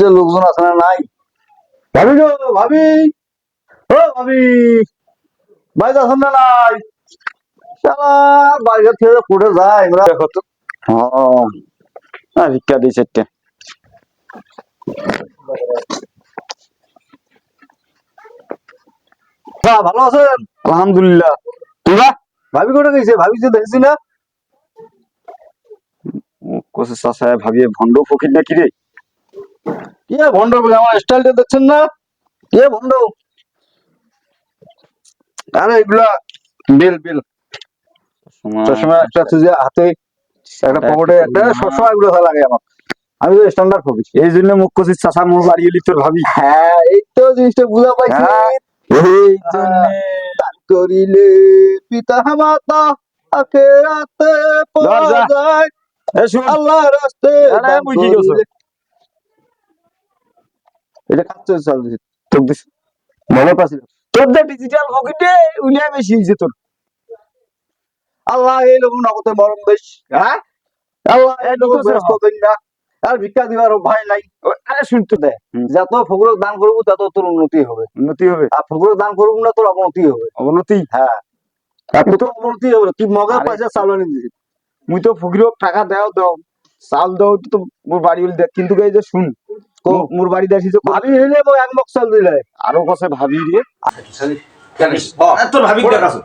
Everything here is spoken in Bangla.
যে লোকজন আছে না নাই? ভাবি গো, ভাবি, ও ভাবি, বাইরে আছেন না নাই? শালা বাইরে থেকে কোটে যায় আমরা দেখো তো। ভিক্ষা দিই চারটে। ভালো আছেন? আলহামদুলিল্লাহ। তোরা ভাবি কোটে গেছে? ভাবি যে দেখছি না। কোসে চাচা ভাবি ভন্ড ফকির নাকি রে? কি ভন্ড? আমার স্টাইলটা দেখছেন না? কে ভন্ড? আরে এগুলা বেল বেল সবসময় একটা তুই হাতে একটা পকেটে একটা সবসময় এগুলো লাগে আমার। আমি তো স্ট্যান্ডার্ড ফকির, এই জন্য মুখ কষিস চাষা মুখ বাড়ি গেলি তোর ভাবি। হ্যাঁ এই তো জিনিসটা বুঝা পাইছি। এই জন্য দান করিলে পিতা মাতা আখেরাতে পাওয়া যায়, আল্লাহর রাস্তে দান করিলে। এটা খাচ্ছে চাল দিছি তোর দিছি ভালো পাচ্ছিল তোর যে ডিজিটাল ফকিটে উলিয়া বেশি হয়েছে তোর। আল্লাহ এই লোক নগদে মরম বেশ। হ্যাঁ আল্লাহ এই লোক ব্যস্ত দিন না আর ভিক্ষা দিবার ভাই নাই। আরে শুনতে দে, যত ফকরের দান করবো তত তোর উন্নতি হবে। উন্নতি হবে? আর ফকরের দান করবো না তোর অবনতি হবে। অবনতি? হ্যাঁ তো অবনতি হবে। তুই মগের পয়সা চাল আনি দিবি। মুই তো ফকিরক টাকা দাও দাও চাল দাও তো মোর বাড়ি হইলে দেখ, কিন্তু এই যে শুন মোর বাড়ি দেখি যে ভাবি হইলে এক মগ চাল দিলে আরো কাছে ভাবি রে তোর ভাবি দেখাছো।